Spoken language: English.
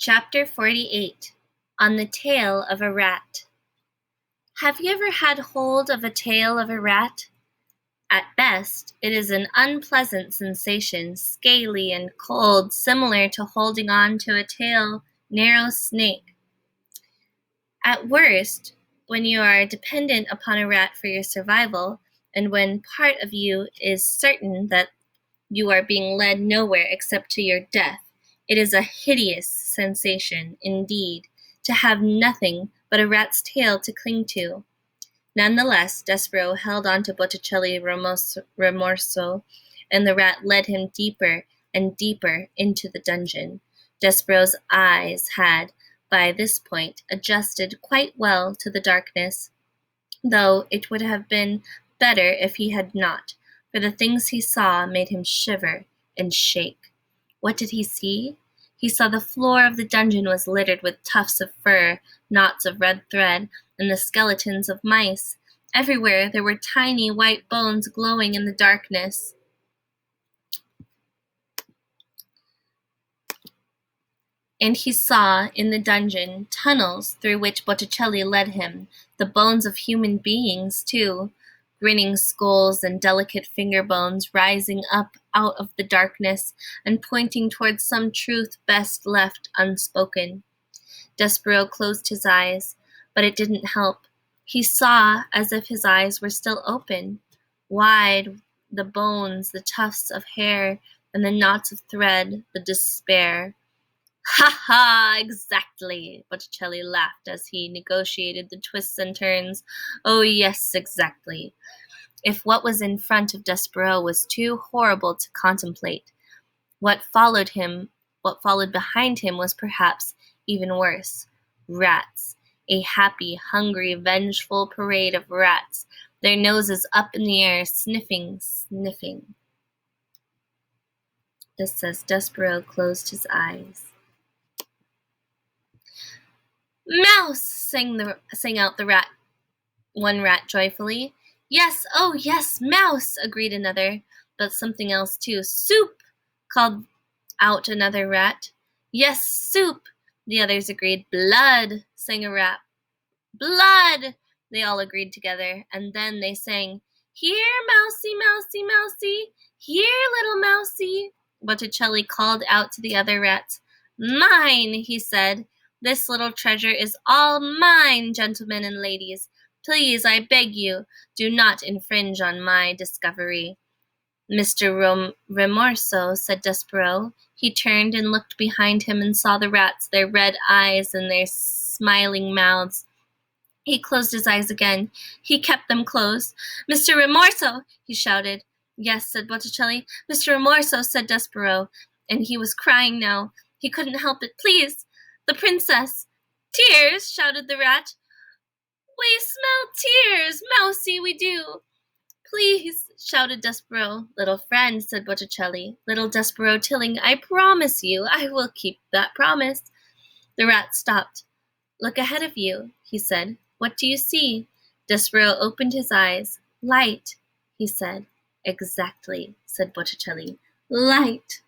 Chapter 48 On the Tail of a Rat. Have you ever had hold of a tail of a rat? At best, it is an unpleasant sensation, scaly and cold, similar to holding on to a narrow snake. At worst, when you are dependent upon a rat for your survival, and when part of you is certain that you are being led nowhere except to your death, it is a hideous sensation, indeed, to have nothing but a rat's tail to cling to. Nonetheless, Despereaux held on to Botticelli Remorso, and the rat led him deeper and deeper into the dungeon. Despereaux's eyes had, by this point, adjusted quite well to the darkness, though it would have been better if he had not, for the things he saw made him shiver and shake. What did he see? He saw the floor of the dungeon was littered with tufts of fur, knots of red thread, and the skeletons of mice. Everywhere there were tiny white bones glowing in the darkness. And he saw in the dungeon tunnels through which Botticelli led him, the bones of human beings, too, grinning skulls and delicate finger bones rising up out of the darkness and pointing towards some truth best left unspoken. Despereaux closed his eyes, but it didn't help. He saw as if his eyes were still open, wide, the bones, the tufts of hair, and the knots of thread, the despair. "Ha ha, exactly," Botticelli laughed as he negotiated the twists and turns. "Oh yes, exactly." If what was in front of Despereaux was too horrible to contemplate, what followed behind him was perhaps even worse. Rats. A happy, hungry, vengeful parade of rats, their noses up in the air, sniffing. Just as Despereaux closed his eyes. "Mouse!" sang out one rat joyfully. "Yes, oh yes, mouse!" agreed another, but something else too. "Soup!" called out another rat. "Yes, soup!" the others agreed. "Blood!" sang a rat. "Blood!" they all agreed together, and then they sang, "Here, mousie, mousie, mousie! Here, little mousie!" Botticelli called out to the other rats. "Mine!" he said. "This little treasure is all mine, gentlemen and ladies. Please, I beg you, do not infringe on my discovery." "Mr. Remorso," said Despereaux. He turned and looked behind him and saw the rats, their red eyes and their smiling mouths. He closed his eyes again. He kept them closed. "Mr. Remorso!" he shouted. "Yes," said Botticelli. "Mr. Remorso," said Despereaux, and he was crying now. He couldn't help it. "Please, the princess!" "Tears!" shouted the rat. "We smell tears, mousie, we do." "Please," shouted Despereaux. "Little friend," said Botticelli. "Little Despereaux Tilling, I promise you, I will keep that promise." The rat stopped. "Look ahead of you," he said. "What do you see?" Despereaux opened his eyes. "Light," he said. "Exactly," said Botticelli. "Light."